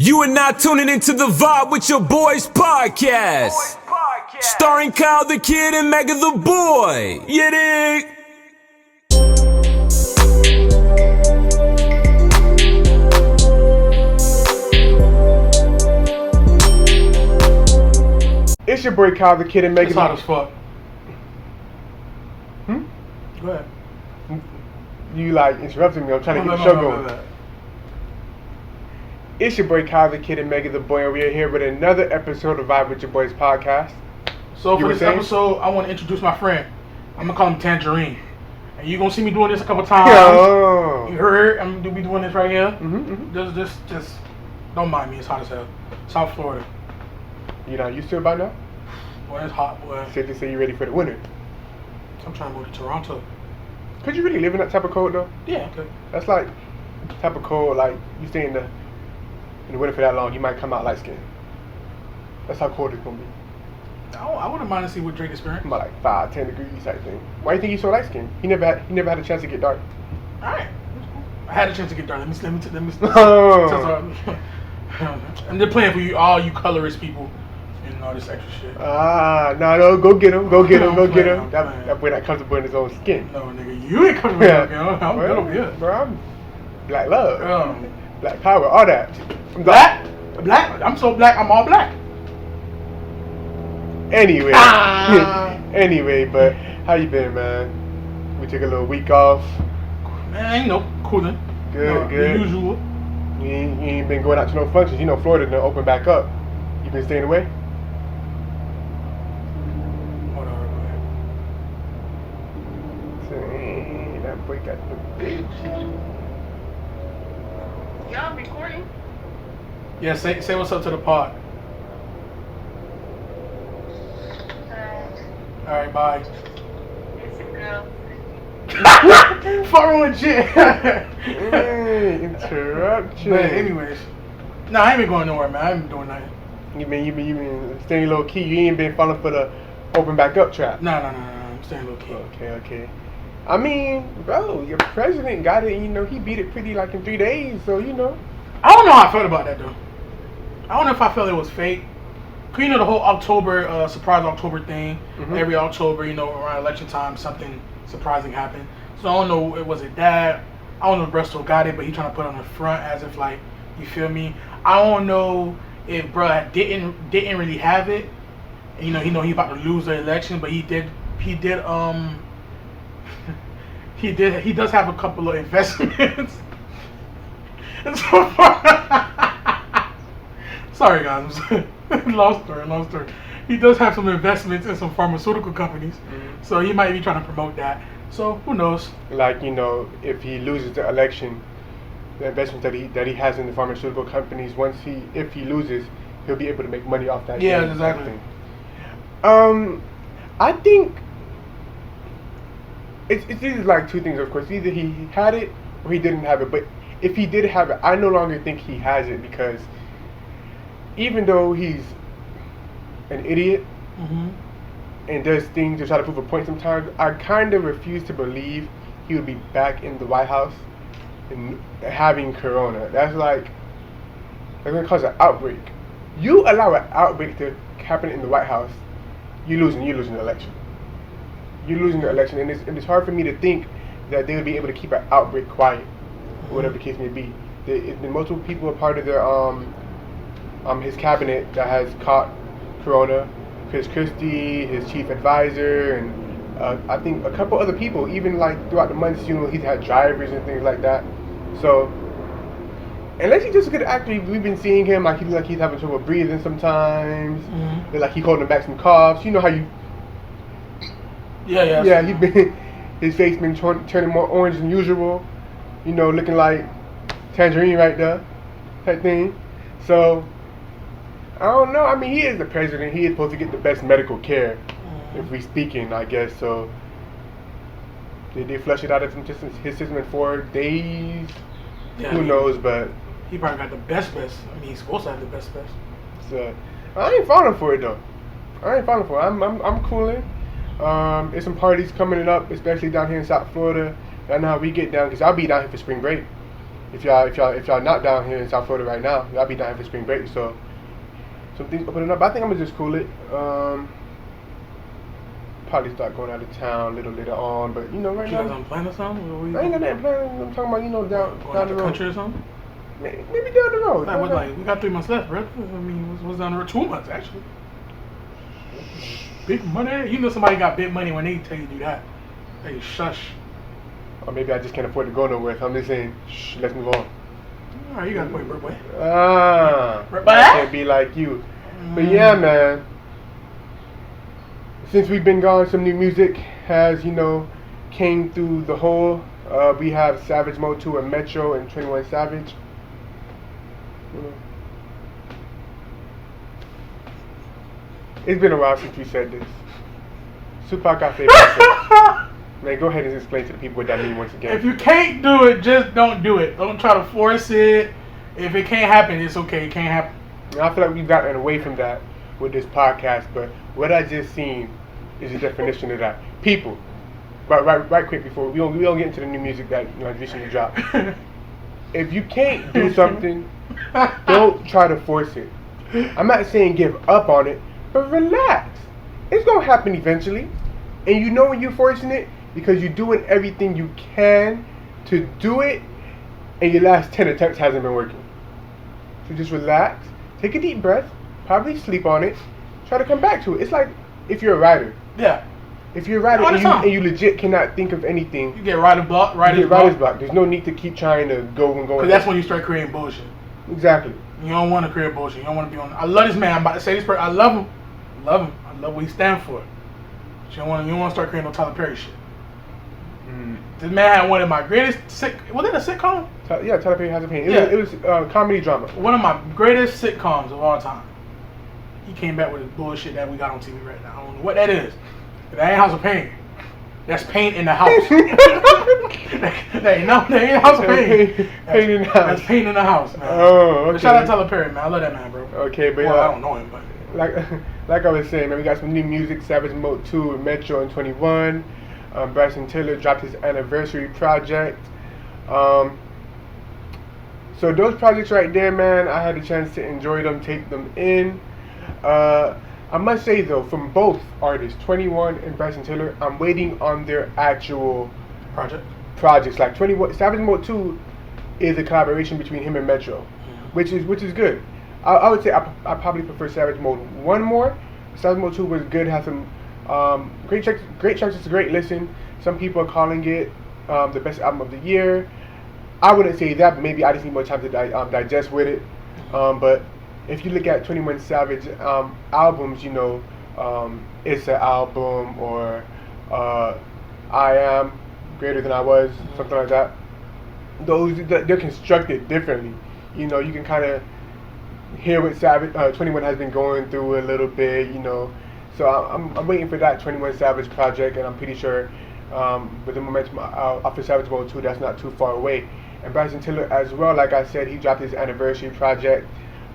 You are now tuning into The Vibe with your boys podcast. Starring Kyle the Kid and Mega the Boy. You dig? It's your boy Kyle the Kid and Mega. It's hot as fuck. Go ahead. You like interrupting me. I'm trying to get the show going. It's your boy Cardi, Kid, and Mega the Boy, and we are here with another episode of Vibe with Your Boys podcast. So for this episode, I want to introduce my friend. I'm gonna call him Tangerine, and you're gonna see me doing this a couple times. Yo. You heard? I'm gonna be doing this right here. Mm-hmm. Just don't mind me. It's hot as hell. South Florida. You not used to it by now? Boy, it's hot, boy. Safe to say you ready for the winter. I'm trying to move to Toronto. Could you really live in that type of cold though? Yeah, okay. That's like type of cold. Like you stay in the winter for that long, you might come out light skinned. That's how cold it's gonna be. I wouldn't mind to see what Drake experienced. About like 5-10 degrees type thing. Why do you think he's so light skinned? He never had a chance to get dark. All right. I had a chance to get dark. Let me. And they're playing for you, all you colorist people, and all this extra shit. No, go get him. Go get him. That boy not comfortable in his own skin. No, nigga, you ain't comfortable in your skin. I'm good over here. Bro, I'm black love. Black power, all that. I'm black? I'm so black, I'm all black. Anyway. Anyway, but how you been, man? We took a little week off. Man, cooling. Good. The usual. You ain't been going out to no functions. You know Florida done open back up. You been staying away? Hold on, Dang, that boy got the bitch. Y'all recording? Yeah, say what's up to the pod. Alright, bye. It's a girl. Far on shit. Interruption. Man, anyways. Nah, I ain't been going nowhere, man. I ain't been doing nothing. You been staying low key. You ain't been falling for the open back up trap. Nah. I'm staying low key. Okay. I mean, bro, your president got it. You know, he beat it pretty like in 3 days. So you know. I don't know how I felt about that though. I don't know if I felt it was fake. Cause you know the whole October surprise October thing. Mm-hmm. Every October, around election time, something surprising happened. So I don't know. Was it that? I don't know if Bristol got it, but he trying to put it on the front as if like, you feel me? I don't know if bruh didn't really have it. He know he about to lose the election, but he does have a couple of investments. Sorry guys, long story. He does have some investments in some pharmaceutical companies, so he might be trying to promote that. So who knows? Like if he loses the election, the investments that he has in the pharmaceutical companies, if he loses, he'll be able to make money off that. Yeah, exactly. I think it's either like two things, of course. Either he had it or he didn't have it. But if he did have it, I no longer think he has it, because even though he's an idiot and does things to try to prove a point sometimes, I kind of refuse to believe he would be back in the White House and having corona. That's going to cause an outbreak. You allow an outbreak to happen in the White House, you're losing the election. You're losing the election, and it's hard for me to think that they would be able to keep an outbreak quiet, whatever the case may be. The multiple people are part of his cabinet that has caught corona. Chris Christie, his chief advisor, and I think a couple other people. Even like throughout the months, he's had drivers and things like that. So unless he's just a good actor, we've been seeing him like he's having trouble breathing sometimes. Like he holding back some coughs. You know how you. Yeah. His face been turning more orange than usual. Looking like Tangerine right there, type thing. So I don't know. I mean, he is the president. He is supposed to get the best medical care, if we speaking, I guess. So did they flush it out of his system in 4 days? Yeah, Who knows? But He probably got the best. I mean, he's supposed to have the best. So I ain't falling for it though. I'm cooling. There's some parties coming up, especially down here in South Florida. I know how we get down, because I'll be down here for spring break. if y'all not down here in South Florida right now, y'all be down here for spring break. So some things opening up. I think I'm gonna just cool it. Probably start going out of town a little later on, but you know, right You now guys on plan or something? I ain't got nothing planned. I'm talking about, you know, down Going the out the road. country or something? Maybe down the road. Nah, like, we got 3 months left, bro. I mean, what's down the road? 2 months, actually. Big money. You know somebody got big money when they tell you to do that. Hey, shush. Or maybe I just can't afford to go nowhere. So I'm just saying, shh, let's move on. All right, you got a point, bro, boy. I But- can't be like you. But yeah, man. Since we've been gone, some new music has, you know, came through the hole. We have Savage Mode 2 and Metro and 21 Savage. It's been a while since we said this. Super Cafe. Man, go ahead and explain to the people what that means once again. If you can't do it, just don't do it. Don't try to force it. If it can't happen, it's okay. It can't happen. And I feel like we've gotten away from that with this podcast, but what I just seen is the definition of that. People, right quick before we don't get into the new music that has recently dropped. If you can't do something, don't try to force it. I'm not saying give up on it, but relax. It's gonna happen eventually, and you know when you're forcing it because you're doing everything you can to do it, and your last 10 attempts hasn't been working. So just relax, take a deep breath, probably sleep on it, try to come back to it. It's like if you're a writer. Yeah. If you're a writer and you legit cannot think of anything, You get writer's block. you get writer's block. There's no need to keep trying to go and go. Because that's when you start creating bullshit. Exactly. You don't want to create bullshit. You don't want to be on. I love this man. I'm about to say this. I love him. I love him. I love what he stands for. But you don't want to start creating no Tyler Perry shit. This man had one of my greatest was it a sitcom? Yeah, Tyler Perry Has a Pain. Yeah. It was comedy drama. One of my greatest sitcoms of all time. He came back with his bullshit that we got on TV right now. I don't know what that is. That ain't House of Pain. That's paint in the house. that ain't House of Pain. Paint in the house. That's paint in the house, man. Oh, okay. But shout out to Tyler Perry, man. I love that man, bro. Okay, but well, I don't know him, but like I was saying, man, we got some new music. Savage Mode 2, Metro, and 21. Bryson Tiller dropped his anniversary project. So those projects right there, man, I had a chance to enjoy them, take them in. I must say though, from both artists, 21 and Bryson Tiller, I'm waiting on their actual projects. Like 21, Savage Mode 2 is a collaboration between him and Metro, which is good. I would say I probably prefer Savage Mode 1 more. Savage Mode 2 was good, had some great tracks. It's a great listen. Some people are calling it the best album of the year. I wouldn't say that, but maybe I just need more time to digest with it. But if you look at 21 Savage albums, you know, It's an Album or I Am Greater Than I Was, something like that. They're constructed differently. You know, you can kind of hear what 21 has been going through a little bit, you know. So I'm waiting for that 21 Savage project, and I'm pretty sure with the momentum off of Savage Mode 2, that's not too far away. And Bryson Tiller as well, like I said, he dropped his anniversary project.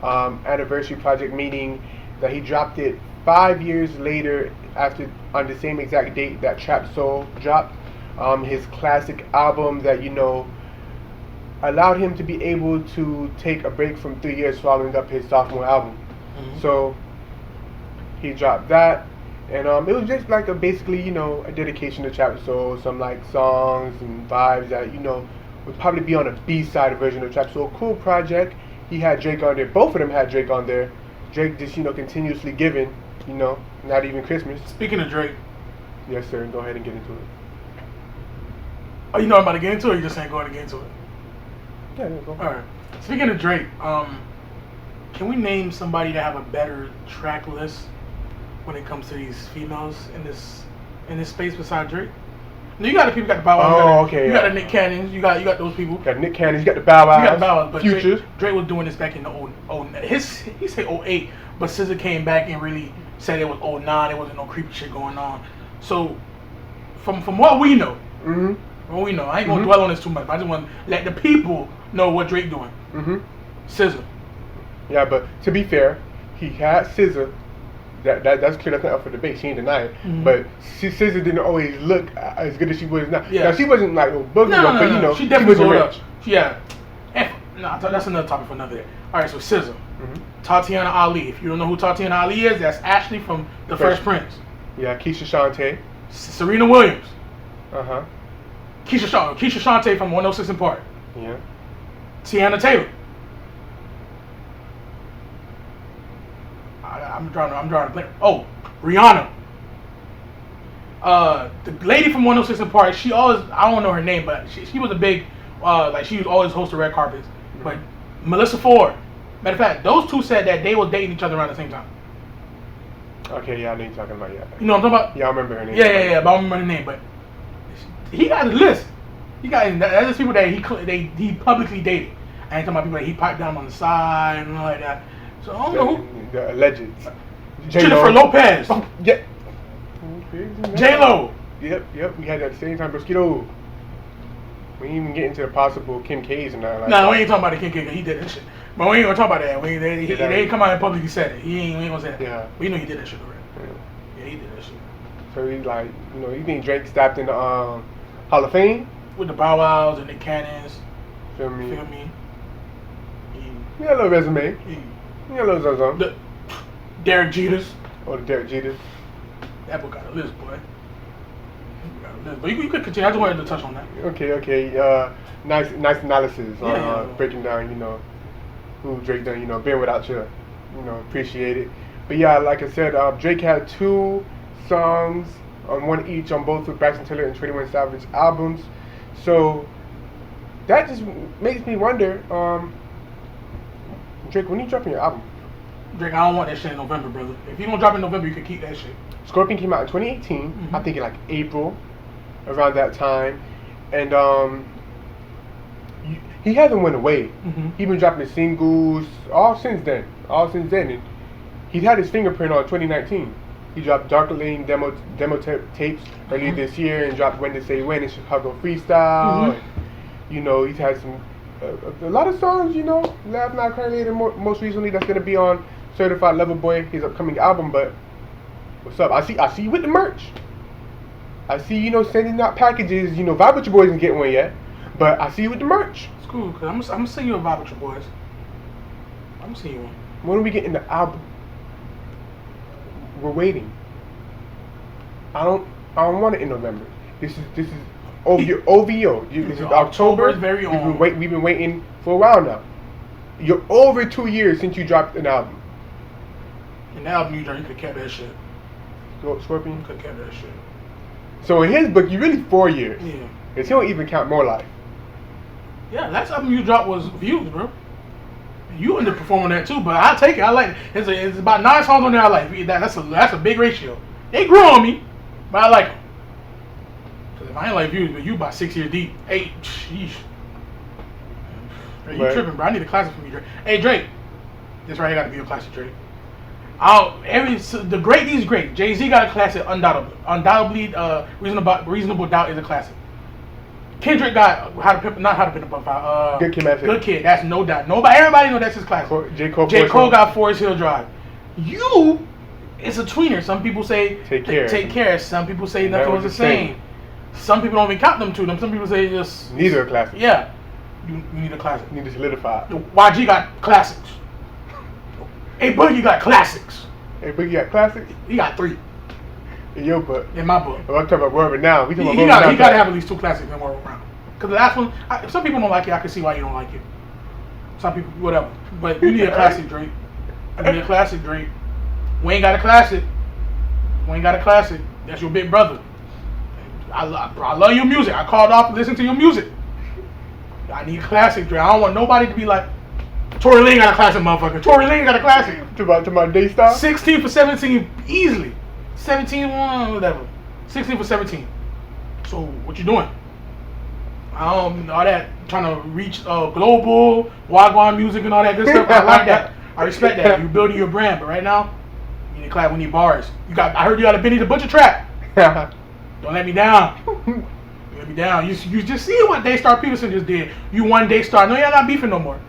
Anniversary project meaning that he dropped it 5 years later on the same exact date that Trap Soul dropped. His classic album that, you know, allowed him to be able to take a break from 3 years following up his sophomore album. So he dropped that, and it was just like basically, you know, a dedication to Trap Soul, some like songs and vibes that, you know, would probably be on a B-side version of Trap Soul. Cool project. He had Drake on there. Both of them had Drake on there. Drake just, you know, continuously giving, you know, not even Christmas. Speaking of Drake. Yes, sir. Go ahead and get into it. Oh, you know I'm about to get into it, or you just ain't going to get into it? Yeah, go. Alright. Speaking of Drake, can we name somebody that have a better track list when it comes to these females in this space besides Drake? No, you got the people, you got the Bow Wow. You got the Nick Cannons, you got those people. You got Nick Cannons, you got the Bow Wow. You got the Bow Wow, but Futures. Drake was doing this back in the he said 08, but SZA came back and really said it was 09, there wasn't no creepy shit going on. So from what we know, what we know, I ain't gonna dwell on this too much, but I just want to let the people know what Drake doing. SZA. Yeah, but to be fair, he had SZA. That's clear. That's not up for debate. She ain't denying it. But SZA didn't always look as good as she was now. Yeah. Now she wasn't like no boogie, No, but you know, she definitely wasn't rolled rich. up. Yeah, Nah, that's another topic for another day. All right, so SZA, Mm-hmm. Tatiana Ali. If you don't know who Tatiana Ali is, that's Ashley from The Fresh Prince. Yeah, Keisha Shante. Serena Williams. Uh-huh. Keisha Shante from 106 in Park. Yeah. Tiana Taylor. I'm drawing to blank. Oh, Rihanna. The lady from 106 in Park, she always, I don't know her name, but she was a big, like she was always host of red carpets. Mm-hmm. But Melissa Ford. Matter of fact, those two said that they were dating each other around the same time. Okay, yeah, I know you're talking about, yeah. You know what I'm talking about? Yeah, I remember her name. Yeah, but I don't remember the name. But he got a list. That's just people that he publicly dated. I ain't talking about people that he piped down on the side and all like that. So I don't know who. The alleged. Jennifer Lopez. Oh, yeah. J-Lo. Yep. We had that at the same time. Mosquito. We ain't even get into the possible Kim K's and that. Like Nah, we ain't talking about the King K. He did that shit. But we ain't gonna talk about that. They ain't come out and publicly said it. We ain't gonna say that. Yeah. We know he did that shit already. Yeah, he did that shit. So he's like, you know, you think Drake stepped in the Hall of Fame? With the Bow Wows and the Cannons. Feel me? He got a little resume. he He got a little something. the Derek Jeters. Oh, the Derek Jeter. That book got a list, boy. He got a list. But you could continue. I just wanted to touch on that. Okay. Nice analysis on Yeah. breaking down, you know, who Drake done, you know, been without you, you know, appreciate it. But yeah, like I said, Drake had 2 songs, one each on both of Bryson Tiller and 21 Savage albums. So that just makes me wonder, Drake, when you dropping your album? Drake, I don't want that shit in November, brother. If you gonna drop in November, you can keep that shit. Scorpion came out in 2018, Mm-hmm. I think in like April, around that time, and he hasn't went away. Mm-hmm. He been dropping the singles all since then, and he had his fingerprint on 2019. He dropped Dark Lane demo tapes earlier this year, and dropped When to Say When and Chicago Freestyle. Mhm. And, you know, he's had some a lot of songs. You know, Laugh Not Cry Later. Most recently, that's gonna be on Certified Lover Boy, his upcoming album. But what's up? I see you with the merch. I see, you know, sending out packages. You know, Vibe with Your Boys didn't get one yet, but I see you with the merch. It's cool, cause I'm gonna send you a vibe with your boys. I'm gonna send you one. When are we getting the album? We're waiting. I don't want it in November. This is OVO. This is October. October's very own. We've been waiting for a while now. You're over 2 years since you dropped an album. And that album you could have kept that shit. Scorpion. You could have kept that shit. So in his book, you're really 4 years. Yeah. Cause he don't even count More Life. Yeah, last album you dropped was Views, bro. You underperform on that too, but I take it. I like it. It's about 9 songs on there I like. That's a big ratio. They grew on me, but I like them. Cause if I ain't like Views, but you about 6 years deep, 8, sheesh. You Right. tripping, bro? I need a classic from you, Drake. Hey, Drake, this right here got to be a classic, Drake. The great is great. Jay-Z got a classic, undoubtedly. Reasonable Doubt is a classic. Kendrick got Not How to Pimp a Butterfly. Good Kid, Mad City. Good Kid. That's no doubt. Everybody know that's his classic. J. Cole. J. Cole got Forest Hill Drive. It's a tweener. Some people say Take Care. Take Care. Some people say Nothing Was the Same. Some people don't even count them two. Some people say just Neither are classic. yeah. You need a classic. You need to solidify. The YG got classics. A Boogie got classics. Hey, but you got classic He got 3 in your book. in my book. Oh, I'm talking about Word Now. We He talking about Word Now. got to have at least 2 classics in World Round. Because the last one, if some people don't like it, I can see why you don't like it. Some people, whatever. But you need a classic, Drake. You need a classic, Drake. We ain't got a classic. That's your big brother. I love your music. I called off to listen to your music. I need a classic, Drake. I don't want nobody to be like, Tory Lane got a classic, motherfucker. Tory Lane got a classic. To my Daystar. 16 for 17 easily. 17 whatever. 16 for 17. So what you doing? All that trying to reach global Wagwan music and all that good stuff. I like that. I respect that. You're building your brand, but right now you need a clap. We need bars. I heard you got a Benny the Butcher track. Don't let me down. Don't let me down. You just see what Daystar Peterson just did. You one Daystar. No, you're not beefing no more.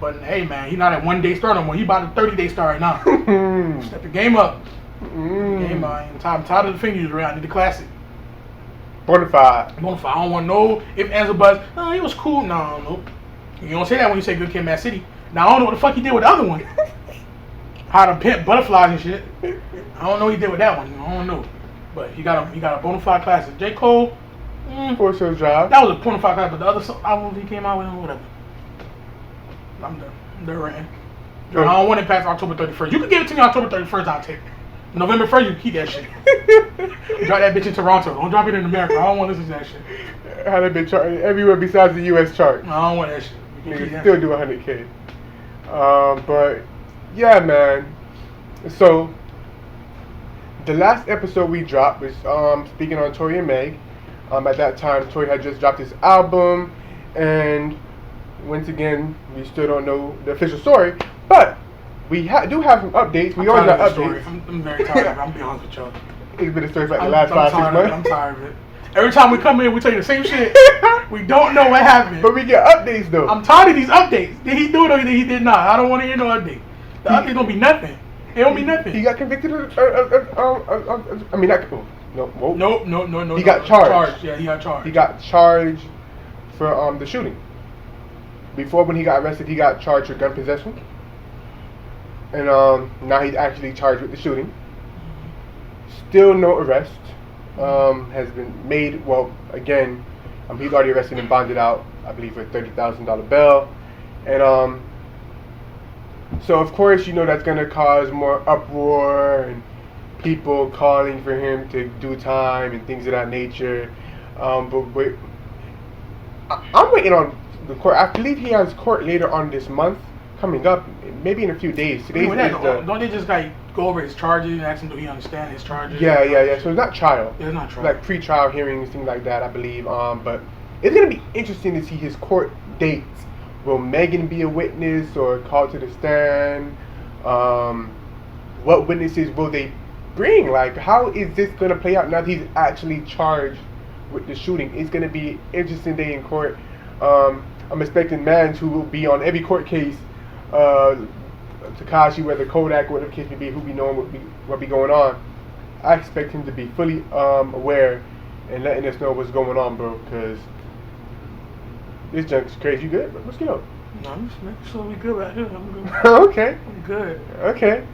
But hey, man, he's not at 1 day star no more. He about a 30-day star right now. Step the game up. Game up. I'm tired of the fingers around. I need the classic. Bonafide. I don't want no if, ands, or buts. No, he was cool. No, nope. You don't say that when you say Good Kid, Mad City. Now I don't know what the fuck he did with the other one. How to pimp butterflies and shit. I don't know what he did with that one. I don't know. But he got a bona fide classic. J. Cole. Force Hills Drive. That was a bona fide classic, but the other albums he came out with, whatever. I'm done. They're ranting. I don't want it past October 31st. You can give it to me October 31st, I'll take it. November 1st, you keep that shit. Drop that bitch in Toronto. Don't drop it in America. I don't want to listen to that shit. How they been charting everywhere besides the U.S. chart. No, I don't want that shit. Niggas still do 100K. But yeah, man. So the last episode we dropped was speaking on Tory and Meg. At that time, Tory had just dropped his album, and once again, we still don't know the official story, but we do have some updates. We always got updates. I'm very tired of it. I'm being honest with y'all. It's been a story for like the last 5-6 months. I'm tired of it. Every time we come in, we tell you the same shit. We don't know what happened. But we get updates though. I'm tired of these updates. Did he do it or did he did not? I don't want to hear no update. The update don't be nothing. It don't be nothing. He got convicted of, I mean, not, no, whoa. No. He got charged. Yeah, he got charged. He got charged for the shooting. Before, when he got arrested, he got charged with gun possession. And now he's actually charged with the shooting. Still no arrest. Has been made. Well, again, he's already arrested and bonded out, I believe, for a $30,000 bail. And so of course, you know, that's gonna cause more uproar and people calling for him to do time and things of that nature. But wait, I'm waiting on the court. I believe he has court later on this month, coming up, maybe in a few days. Today's don't they just like go over his charges and ask him, do he understand his charges? Yeah. So it's not trial. It's not trial. Like pre-trial hearings, things like that, I believe. But it's gonna be interesting to see his court dates. Will Megan be a witness or called to the stand? What witnesses will they bring? Like, how is this gonna play out now that he's actually charged with the shooting? It's gonna be an interesting day in court. I'm expecting Mans, who will be on every court case, Takashi, whether Kodak, whatever the case may be, who be knowing what be going on. I expect him to be fully aware and letting us know what's going on, bro, because this junk's crazy. You good? What's going on? No, I'm just making sure we good right here. I'm good. Okay. I'm good. Okay.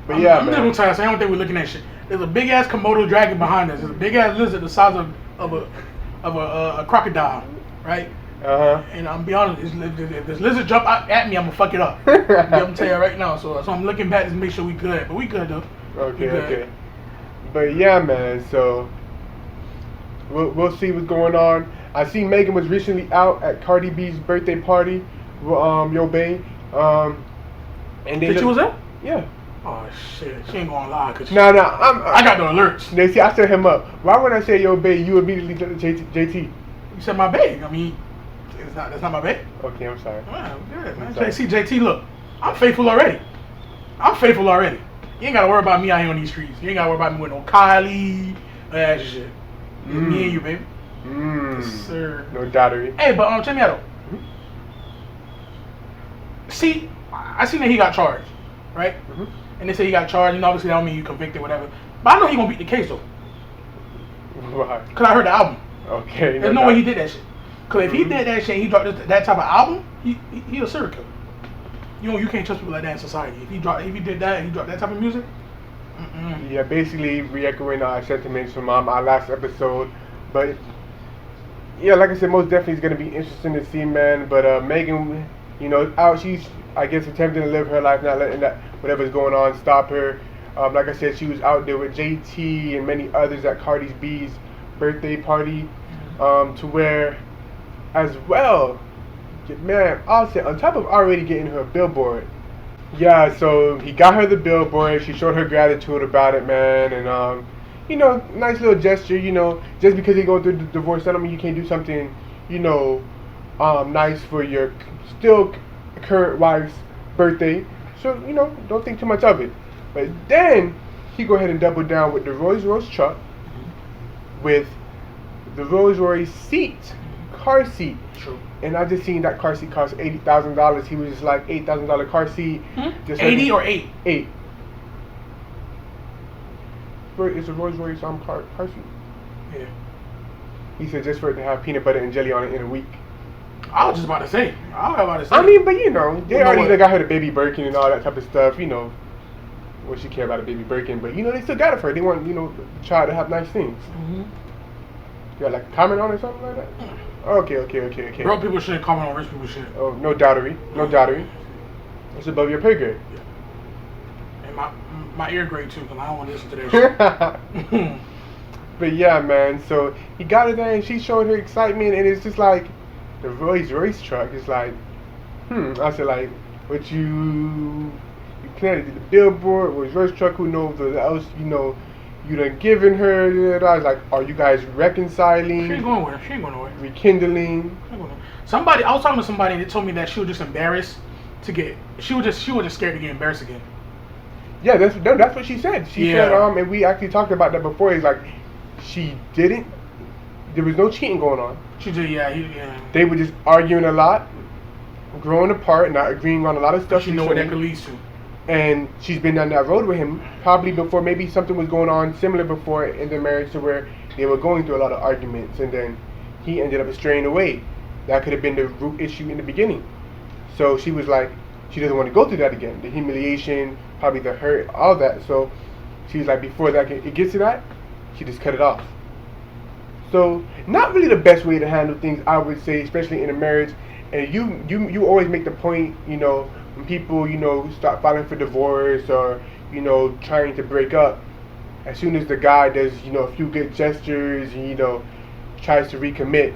But I'm man. just gonna tell you, I don't think we're looking at shit. There's a big ass Komodo dragon behind us. There's a big ass lizard the size of a crocodile, right? And I'm be honest, if this lizard jump out at me, I'm gonna fuck it up. I'm gonna tell you right now. So I'm looking back to make sure we good, but we good though. Okay. But yeah, man. So we'll see what's going on. I see Megan was recently out at Cardi B's birthday party with Yo Bae. And they was there? Yeah. Oh shit, she ain't gonna lie. Cause I got the alerts. They see, I set him up. Why when I say Yo Bae, you immediately jump to JT? You said my bae. I mean, that's not my bae. Okay, I'm sorry. Wow, good, man. See, JT, look, I'm faithful already. You ain't gotta worry about me out here on these streets. You ain't gotta worry about me with no Kylie, that shit. Me and you, baby. Yes, sir. No dottery. Hey, but check me out though. See, I seen that he got charged, right? And they say he got charged, and obviously that don't mean you convicted, whatever. But I know he gonna beat the case though. Why? Cause I heard the album. Okay. There's no way he did that shit. Cause if he did that shit, and he dropped that type of album, he a serial killer. You can't trust people like that in society. If he did that, and he dropped that type of music. Yeah, basically re-echoing our sentiments from our last episode, but yeah, like I said, most definitely it's gonna be interesting to see, man. But Megan, you know, out, she's, I guess, attempting to live her life, not letting that whatever's going on stop her. Like I said, she was out there with JT and many others at Cardi B's birthday party, to where, as well, man, I'll say, on top of already getting her a billboard, yeah, so he got her the billboard. She showed her gratitude about it, man, and you know, nice little gesture. You know, just because you're going through the divorce, that don't mean you can't do something, you know, nice for your still current wife's birthday. So, you know, don't think too much of it. But then he go ahead and double down with the Rolls Royce truck, with the Rolls Royce car seat. True. And I just seen that car seat cost $80,000. He was just like $8,000 car seat. Just 80 or 8? 8. It's a Rolls Royce car seat. Yeah. He said just for it to have peanut butter and jelly on it in a week. I was just about to say. I mean, but you know, they Well, already what? got her the baby Birkin and all that type of stuff. You know, what she care about a baby Birkin, but you know, they still got it for her. They want, you know, the child to have nice things. Mm-hmm. You got like a comment on it or something like that? Okay. Broke people shit, comment on rich people shit. Oh, no dowry. It's above your pay grade. And my ear grade too, because I don't want to listen to that shit. But yeah, man. So he got her there, and she showed her excitement, and it's just like the Rolls Royce truck is like, I said like, what you planted the billboard Rolls Royce truck? Who knows what else? You know, you done given her. I was like, are you guys reconciling? She ain't going nowhere. Rekindling. Somebody, I was talking to somebody, and they told me that she was just embarrassed to get. She was just scared to get embarrassed again. Yeah, that's what she said. She said, and we actually talked about that before. It's like she didn't. There was no cheating going on. She did, yeah. They were just arguing a lot, growing apart, not agreeing on a lot of stuff. She know what that could lead to. And she's been down that road with him probably before. Maybe something was going on similar before in their marriage to where they were going through a lot of arguments, and then he ended up straying away. That could have been the root issue in the beginning. So she was like, she doesn't want to go through that again. The humiliation, probably the hurt, all that. So she was like, before that it gets to that, she just cut it off. So not really the best way to handle things, I would say, especially in a marriage. And you always make the point, you know, when people, you know, start filing for divorce or, you know, trying to break up, as soon as the guy does, you know, a few good gestures and, you know, tries to recommit,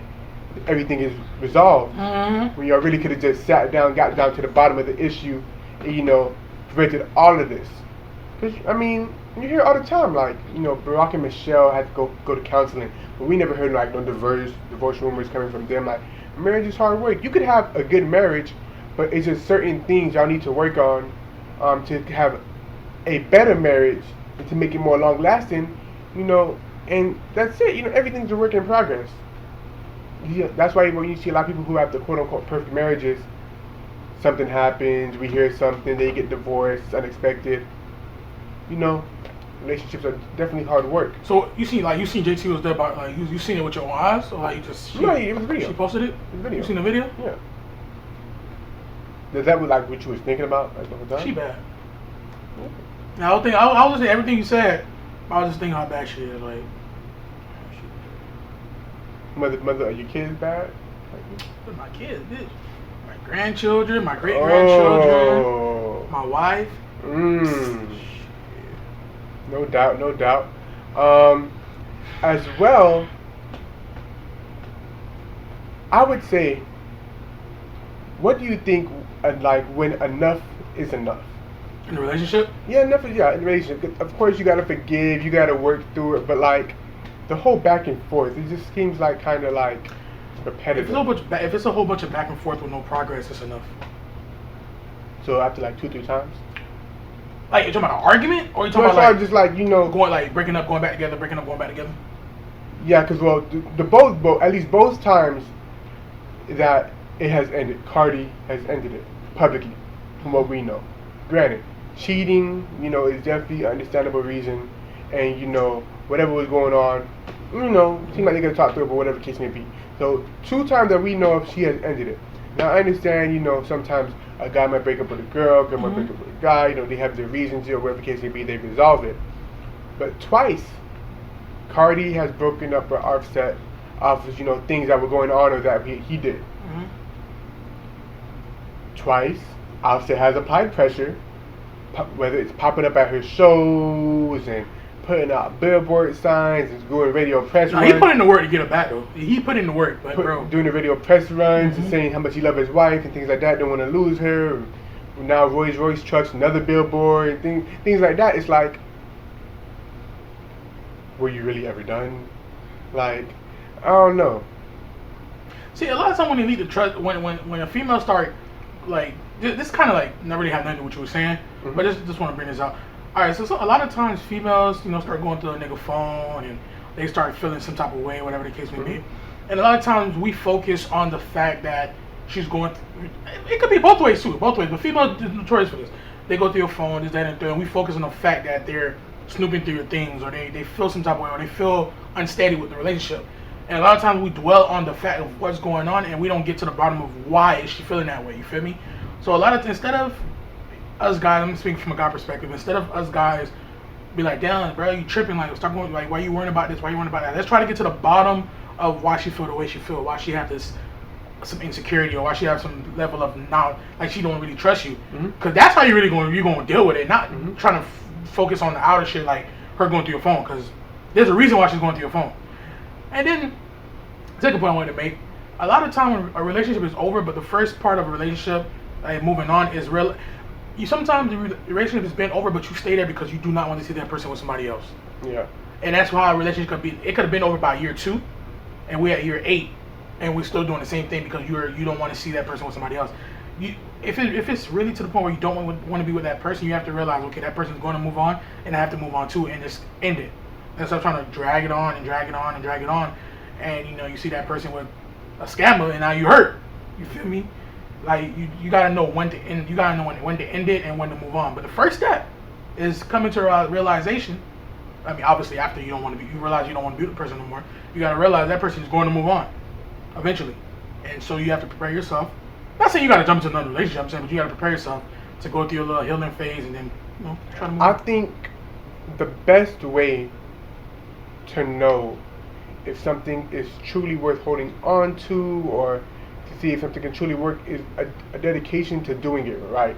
everything is resolved. Mm-hmm. When y'all really could have just sat down, got down to the bottom of the issue, and, you know, prevented all of this. Because, I mean, you hear all the time, like, you know, Barack and Michelle had to go to counseling, but we never heard, like, no divorce rumors coming from them. Like, marriage is hard work. You could have a good marriage, but it's just certain things y'all need to work on to have a better marriage and to make it more long-lasting, you know, and that's it. You know, everything's a work in progress. Yeah, that's why when you see a lot of people who have the quote-unquote perfect marriages, something happens, we hear something, they get divorced, it's unexpected. You know, relationships are definitely hard work. So you seen JT was there, about like you seen it with your own eyes, or like you just No, it was a video. She posted it. It was a video. You seen the video? Yeah. Is that like what you was thinking about like the whole time? She bad. Yeah. Now I was listening to everything you said. I was just thinking how bad she is. Like, Mother, are your kids bad? But my kids, bitch. My grandchildren, my great grandchildren, my wife. No doubt. As well, I would say, what do you think, like, when enough is enough? In a relationship? Yeah, enough is, in a relationship. Of course, you gotta forgive, you gotta work through it, but, like, the whole back and forth, it just seems like kind of, like, repetitive. If it's a whole bunch of back and forth with no progress, it's enough. So after, like, 2-3 times? Like, you talking about an argument? Or you talking about, like, just, like, you know... breaking up, going back together, breaking up, going back together? Yeah, because, well, both, at least both times that it has ended, Cardi has ended it publicly, from what we know. Granted, cheating, you know, is definitely an understandable reason, and, you know, whatever was going on, you know, seemed like they could have talked through it, but whatever the case may be. So, 2 times that we know of, she has ended it. Now, I understand, you know, sometimes a guy might break up with a girl might break up with a guy, you know, they have their reasons, or whatever the case may be, they resolve it. But twice, Cardi has broken up with Offset off of, you know, things that were going on or that he did. Mm-hmm. Twice, Offset has applied pressure, whether it's popping up at her shows and putting out billboard signs and doing radio press runs. He put in the work to get her back, though. He put in the work, but bro. Doing the radio press runs and saying how much he loves his wife and things like that, don't want to lose her. Now Rolls Royce trucks, another billboard, and things like that. It's like, were you really ever done? Like, I don't know. See, a lot of times when you need to trust, when a female start, like, this kind of like not really have nothing to do with what you were saying, but just want to bring this out. All right, so a lot of times females, you know, start going through a nigga phone and they start feeling some type of way, whatever the case may be. And a lot of times we focus on the fact that she's going through, it could be both ways too, but females are notorious for this. They go through your phone, this, that, and third, and we focus on the fact that they're snooping through your things, or they feel some type of way, or they feel unsteady with the relationship. And a lot of times we dwell on the fact of what's going on, and we don't get to the bottom of why is she feeling that way. You feel me? So a lot of instead of us guys, I'm speaking from a guy perspective. Instead of us guys be like, damn, bro, you tripping? Like, start going like, why you worrying about this? Why you worrying about that? Let's try to get to the bottom of why she feel the way she feel. Why she have this some insecurity, or why she have some level of not like she don't really trust you. Because that's how you're going to deal with it. Not trying to focus on the outer shit like her going through your phone. Because there's a reason why she's going through your phone. And then, second point I wanted to make, a lot of time when a relationship is over, but the first part of a relationship, like moving on, is real. You sometimes the relationship has been over, but you stay there because you do not want to see that person with somebody else. Yeah. And that's why a relationship could be. It could have been over by year 2, and we're at year 8, and we're still doing the same thing because you don't want to see that person with somebody else. If it's really to the point where you don't want to be with that person, you have to realize, okay, that person's going to move on, and I have to move on too, and just end it. Instead of trying to drag it on and drag it on and drag it on, and you see that person with a scammer, and now you hurt. You feel me? Like you gotta know when to end. You gotta know when to end it and when to move on. But the first step is coming to a realization. I mean, obviously, after you realize you don't want to be with the person no more. You gotta realize that person is going to move on eventually, and so you have to prepare yourself. Not saying you gotta jump into another relationship, I'm saying, but you gotta prepare yourself to go through your little healing phase and then try to move on. I think the best way to know if something is truly worth holding on to, or to see if something can truly work, is a dedication to doing it right.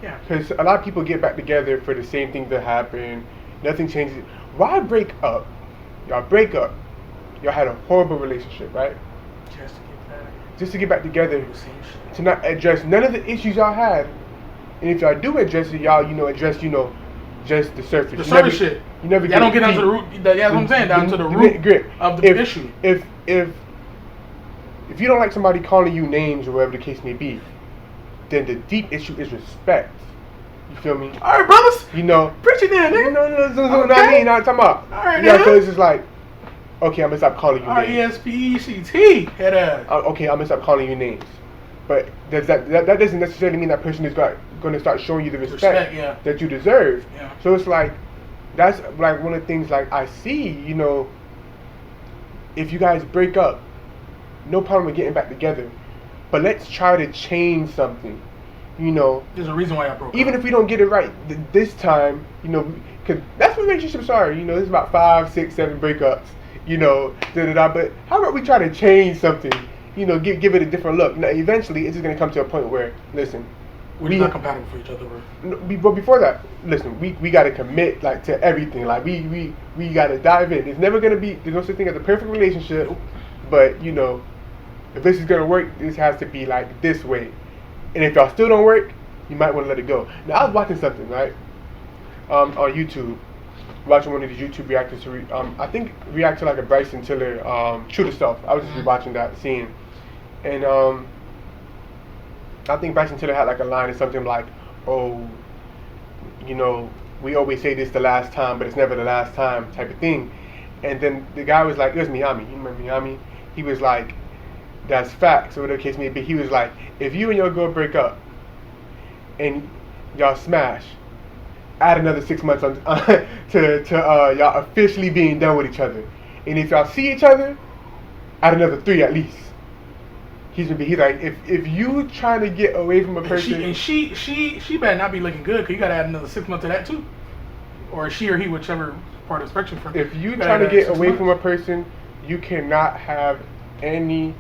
Yeah. Because a lot of people get back together for the same thing that happened. Nothing changes. Why break up? Y'all break up. Y'all had a horrible relationship, right? Just to get back together. To not address none of the issues y'all had. And if y'all do address it, y'all, address, just the surface. The surface shit. You never don't get down to the root. That's what I'm saying. Down to the root of the issue. If you don't like somebody calling you names or whatever the case may be, then the deep issue is respect. You feel me? All right, brothers. Preach it then, nigga. No, I mean, I'm talking about. All right, so it's just like, okay, I'm gonna stop calling you names. R-E-S-P-E-C-T. Head ass. Okay, I'm gonna stop calling you names. But that doesn't necessarily mean that person is going to start showing you the respect that you deserve. Yeah. So it's like, that's like one of the things like I see, if you guys break up, no problem with getting back together. But let's try to change something, There's a reason why I broke up. Even if we don't get it right this time, because that's what relationships are. It's about 5, 6, 7 breakups, But how about we try to change something? Give it a different look. Now, eventually, it's just going to come to a point where, listen, we're not compatible for each other, bro. But before that, listen, we got to commit, like, to everything. Like, we got to dive in. It's never going to be, there's no such thing as a perfect relationship. But, if this is going to work, this has to be, like, this way. And if y'all still don't work, you might want to let it go. Now, I was watching something, right, on YouTube. Watching one of these YouTube reactors to react to like a Bryson Tiller True to Self. I was just rewatching that scene, and I think Bryson Tiller had like a line or something like, "Oh, we always say this the last time, but it's never the last time," type of thing. And then the guy was like, it was Miami. You remember Miami? He was like, "That's facts," or whatever the case may be. He was like, "If you and your girl break up, and y'all smash, add another 6 months on to y'all officially being done with each other. And if y'all see each other, add another 3 at least." He's like, if you trying to get away from a person, she better not be looking good, because you gotta add another 6 months to that too, or she or he, whichever part of the spectrum. If you trying to get away from a person, you cannot have any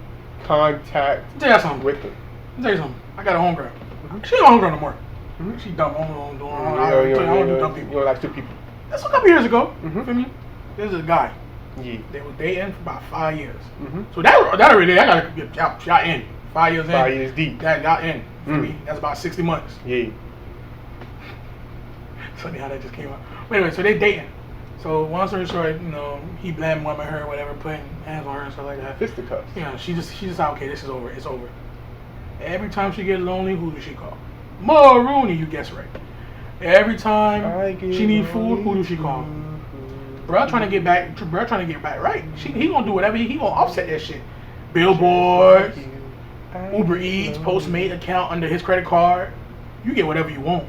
contact with them. I'll tell you something. I got a homegirl. She ain't a homegirl no more. She dumb. I don't do dumb people. You don't like stupid people. That's a couple years ago. Feel me? There's a guy. Yeah. They were dating for about 5 years. So that already, I gotta get y'all in. 5 years in. 5 years deep. That y'all in. Feel me? That's about 60 months. Yeah. It's funny how that just came out. But anyway, so they dating. So long story short, he blamed women, her, whatever, putting hands on her and stuff like that. Fisticuffs. She just like, okay, this is over. It's over. Every time she get lonely, who does she call? Rooney, you guess right. Every time she need food, who does she call? Bruh trying to get back right. He gonna do whatever, he gonna offset that shit. Billboards, Uber Eats, Postmate account under his credit card. You get whatever you want.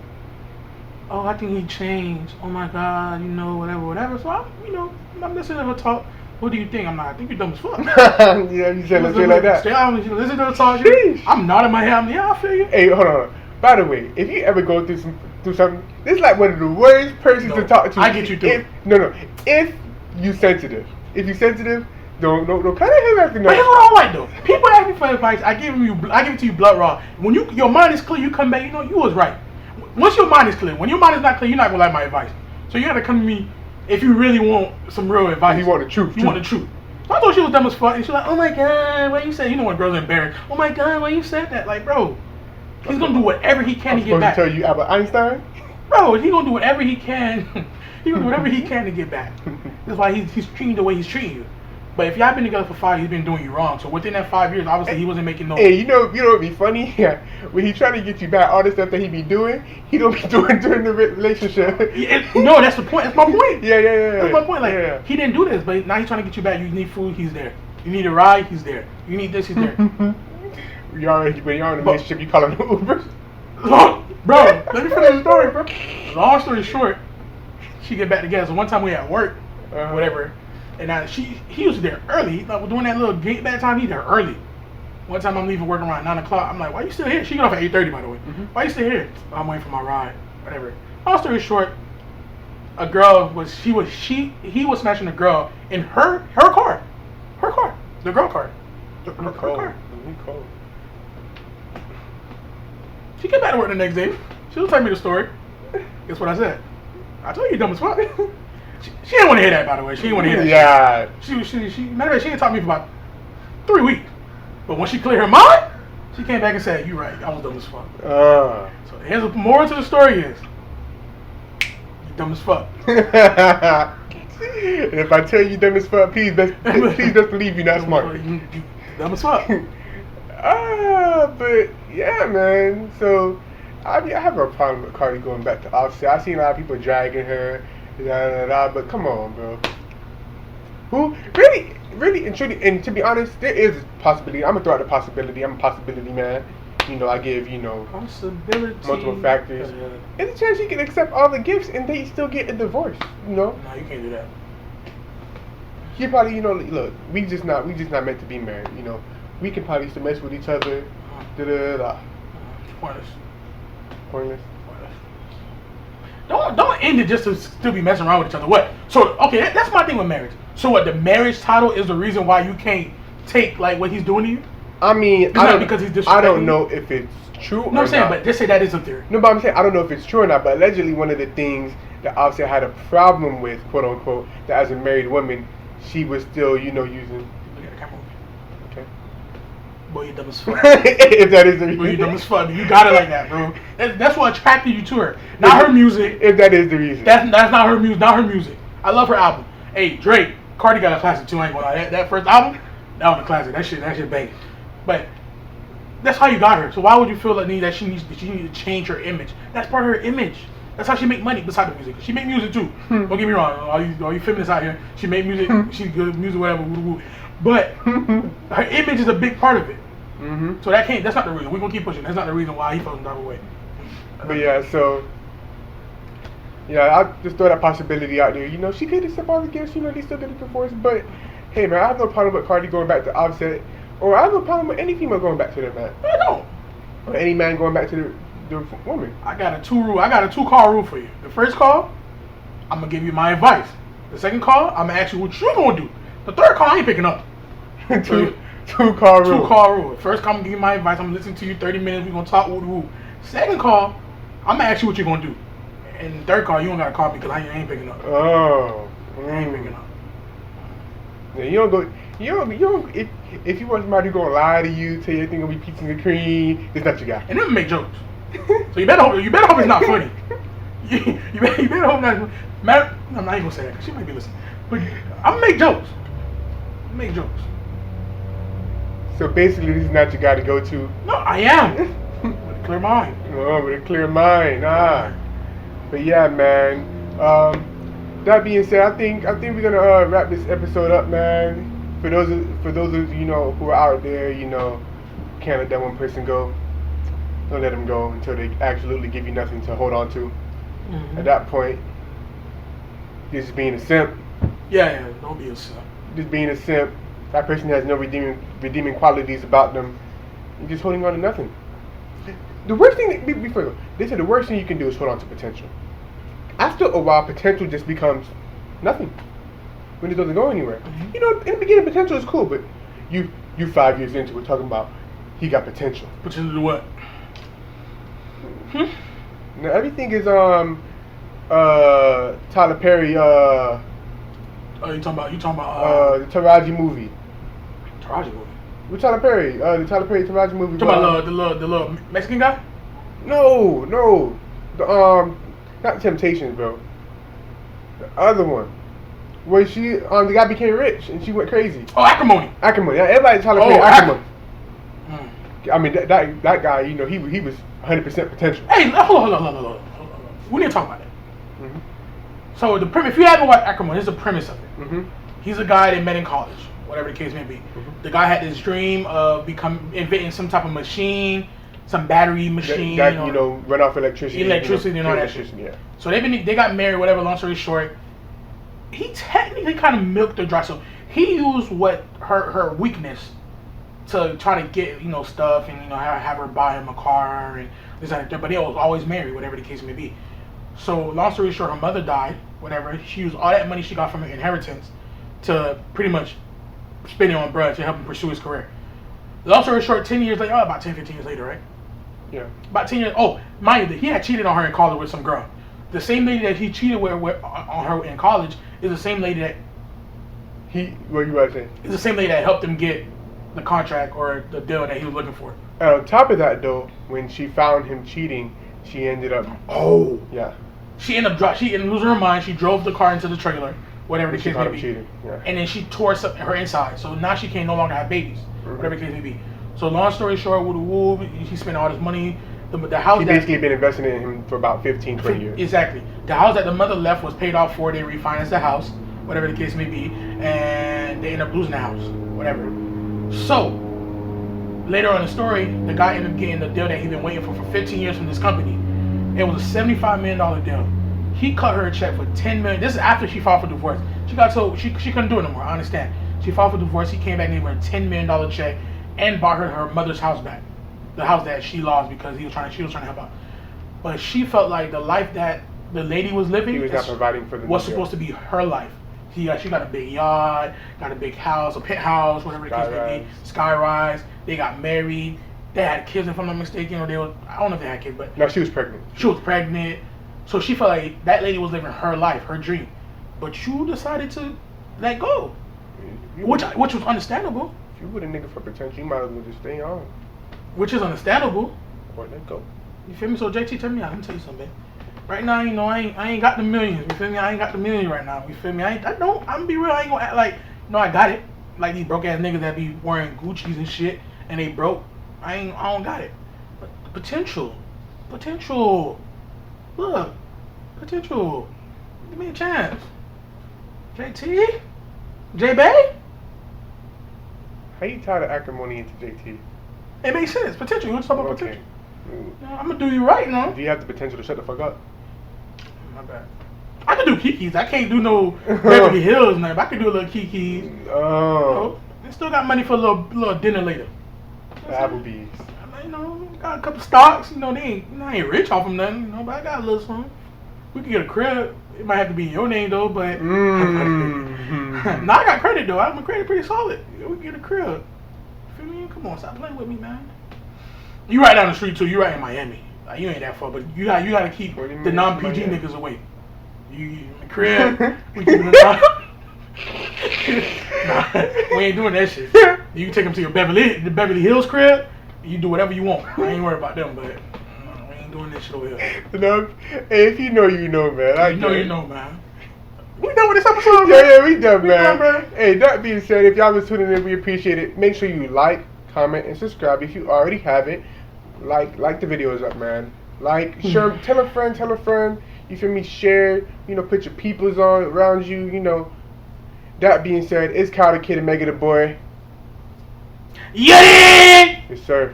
Oh, I think he changed. Oh my God, whatever. So I'm listening to her talk. What do you think? I'm not. I think you're dumb as fuck. Yeah, you said it like that. Stay out. Listen to the song. Sheesh. I'm nodding my head. Yeah, I feel you. Hey, hold on. By the way, if you ever go through something, this is like one of the worst persons to talk to. I get you too. If you sensitive, don't kind of him after But here's what I don't like though. People ask me for advice. I give it to you blood raw. When your mind is clear, you come back. You know you was right. Once your mind is clear, when your mind is not clear, you're not gonna like my advice. So you gotta come to me if you really want some real advice. You want the truth. You want the truth. So I thought she was dumb as fuck, and she's like, "Oh my god, why you said?" You know when girls are embarrassed. "Oh my god, why you said that?" Like, bro, he's gonna do whatever he can to get back. I'm supposed to tell you Albert Einstein? Bro, he's gonna do whatever he can. He's gonna do whatever he can to get back. That's why he's treating you the way he's treating you. But if y'all been together for 5 years, he's been doing you wrong. So within that 5 years, obviously he wasn't making no. Hey, you know what'd be funny? Yeah, when he trying to get you back, all the stuff that he be doing, he don't be doing during the relationship. No, that's the point. That's my point. Yeah. That's my point. Like he didn't do this, but now he's trying to get you back. You need food, he's there. You need a ride, he's there. You need this, he's there. When you're in a relationship, you call him Uber. Bro, let me finish the story, bro. Long story short, she get back together. So one time we at work, whatever. And he was there early. Like during that little gate back time, he there early. One time I'm leaving work around 9 o'clock. I'm like, "Why you still here?" She got off at 8:30, by the way. "Why you still here?" "I'm waiting for my ride." Whatever. Long story short, a girl he was smashing a girl in her car, the girl car, her car. She came back to work the next day. She was telling me the story. Guess what I said? I told you you're dumb as fuck. She didn't want to hear that, by the way. She didn't want to hear that. Yeah. She matter of fact, she didn't talk to me for about 3 weeks. But when she cleared her mind, she came back and said, "You're right. I was dumb as fuck." So here's the moral to the story is, you're dumb as fuck. And if I tell you dumb as fuck, please just believe you're not smart. You dumb as fuck. But yeah, man. So I have a problem with Cardi going back to Offset. I've seen a lot of people dragging her. But come on, bro. Who really and truly, and to be honest, there is a possibility. I'm gonna throw out the possibility. I'm a possibility man. You know, I give multiple factors. There's a chance you can accept all the gifts and they still get a divorce. You know? No, you can't do that. You probably, look, we just not meant to be married. You know, we can probably still mess with each other. Pointless. Don't end it just to still be messing around with each other. What? So okay, that's my thing with marriage. So what? The marriage title is the reason why you can't take like what he's doing to you? I mean, it's not because he's disrespecting. I don't know if it's true. No, I'm saying, but just say that is a theory. No, but I'm saying I don't know if it's true or not. But allegedly, one of the things that Offset had a problem with, quote unquote, that as a married woman, she was still, using. Look at the camera. Okay. Boy, you dumb as fuck. If that is the reason. Boy, you dumb as fuck. You got it like that, bro. That's what attracted you to her. Not her music. If that is the reason. That's not her music. Not her music. I love her album. Hey, Drake, Cardi got a classic too. I ain't gonna lie. That first album, that was a classic. That shit banging. But that's how you got her. So why would you feel the need that she needs to change her image? That's part of her image. That's how she make money besides the music. She make music too. Don't get me wrong. All you feminists out here, she make music. She's good music, whatever. But her image is a big part of it. So that's not the reason. We're gonna keep pushing. That's not the reason why he felt some type of way. But yeah, so I just throw that possibility out there. She could accept all the gifts. They still get a divorce. But hey, man, I have no problem with Cardi going back to Offset, or I have no problem with any female going back to their man. I don't. Or any man going back to the woman. I got a 2-call rule for you. The first call, I'm gonna give you my advice. The second call, I'm gonna ask you what you gonna do. The third call, I ain't picking up. Two-call rule. 2-call rule. First call, I'm gonna give you my advice. I'm gonna listen to you 30 minutes. We're gonna talk woo. Second call, I'm gonna ask you what you're gonna do. And the third call, you don't gotta call me because I ain't picking up. Oh. I ain't picking up. Yeah, you don't go. If you want somebody gonna lie to you, tell you everything gonna be peaches and cream, it's not your guy. And then make jokes. So you better hope it's not funny. You better hope not. I'm not even gonna say that because she might be listening. But I'm gonna make jokes. So basically, this is not your guy to go to. No, I am. With a clear mind. Oh, with a clear mind. But yeah, man. That being said, I think we're gonna wrap this episode up, man. For those of you who are out there, can't let that one person go. Don't let them go until they absolutely give you nothing to hold on to. At that point, you're just being a simp. Yeah, don't be a simp. just being a simp. That person has no redeeming qualities about them. You're just holding on to nothing. The worst thing, before they said the worst thing you can do is hold on to potential. After a while, potential just becomes nothing. When it doesn't go anywhere. Mm-hmm. You know, in the beginning, potential is cool, but you 5 years into it talking about he got potential. Potential to what? Now everything is Tyler Perry Oh, you talking about the Taraji movie. Taraji movie. With Tyler Perry, the Tyler Perry Taraji movie. You talking about the little Mexican guy? No, the not Temptations, bro. The other one, where she the guy became rich and she went crazy. Oh, Acrimony. Acrimony. Yeah, everybody Tyler Perry Acrimony. I mean that guy, you know, he was 100% potential. Hey, hold on. We need to talk about that. Mm-hmm. So the premise, if you haven't watched Acrimony, this is the premise of it. Mm-hmm. He's a guy they met in college, whatever the case may be. Mm-hmm. The guy had this dream of inventing some type of machine, some battery machine, that you know, run off electricity. And all that shit. Yeah. So they got married, whatever. Long story short, he technically kind of milked her dry. So he used what her weakness to try to get, you know, stuff and, you know, have her buy him a car and this and that. But they was always married, whatever the case may be. So long story short, her mother died, whatever. She used all that money she got from her inheritance to pretty much spend it on bruh to help him pursue his career. Long story short, 10 years later, about 10, 15 years later, right? Yeah. About 10 years, oh, mind you, he had cheated on her in college with some girl. The same lady that he cheated with on her in college is the same lady that what you about to say? is the same lady that helped him get the contract or the deal that he was looking for. And on top of that, though, when she found him cheating, she ended up. Oh. Yeah. She ended up losing her mind. She drove the car into the trailer, whatever the She case caught may him be. cheating. Yeah. And then she tore her inside. So now she can no longer have babies, whatever the case may be. So long story short, he spent all this money. The house She basically been investing in him for about 15, 20 years. Exactly. The house that the mother left was paid off for. They refinanced the house, whatever the case may be, and they ended up losing the house, whatever. So later on in the story, the guy ended up getting the deal that he'd been waiting for 15 years from this company. It was a $75 million deal. He cut her a check for $10 million. This is after she filed for divorce. She got told she couldn't do it no more. I understand. She filed for divorce. He came back and gave her a $10 million check and bought her mother's house back, the house that she lost because she was trying to help out. But she felt like the life that the lady was living, he was not providing for the was supposed to be her life. She got a big yacht, got a big house, a penthouse, whatever the case may be, skyrise. They got married. They had kids, if I'm not mistaken, or I don't know if they had kids, but no, she was pregnant. She was pregnant, so she felt like that lady was living her life, her dream. But you decided to let go, which was understandable. If you were a nigga for potential, you might as well just stay on. Which is understandable. Or let go. You feel me? So JT, tell me out. Let me tell you something. Right now, you know, I ain't got the millions. You feel me? I ain't got the millions right now. You feel me? I'm gonna be real. I ain't gonna act like, no, I got it. Like these broke ass niggas that be wearing Gucci's and shit, and they broke. I don't got it. But potential. Look, potential. Give me a chance. JT, J-Bay. How you tie the acrimony into JT? It makes sense. Potential. You want to talk about Okay. potential? I'm gonna do you right now. Do you have the potential to shut the fuck up? My bad. I can do Kiki's. I can't do no Beverly Hills now. But I can do a little Kiki's. Oh. I still got money for a little dinner later. Applebee's. You know, got a couple stocks. You know, I ain't rich off them nothing. You know, but I got a little something. We can get a crib. It might have to be in your name though, but Mm-hmm. I got credit though. My credit pretty solid. We can get a crib. Feel me? Come on, stop playing with me, man. You right down the street too. You right in Miami. Like, you ain't that far, but you got to keep the non-PG niggas away. You in the crib. We keep it Nah, we ain't doing that shit. You can take them to your Beverly Hills crib. You do whatever you want. I ain't worried about them, but we ain't doing this shit over here. No, hey, if you know, you know, man. You know, man. We done with this episode, man. Yeah, we done, man. Bro. Hey, that being said, if y'all was tuning in, we appreciate it. Make sure you like, comment, and subscribe if you already have it. Like the videos up, man. Like, share, tell a friend. You feel me? Share. You know, put your peoples on around you. You know. That being said, it's Cardi the Kid and Mega the Boy. Yeah! Yes, sir.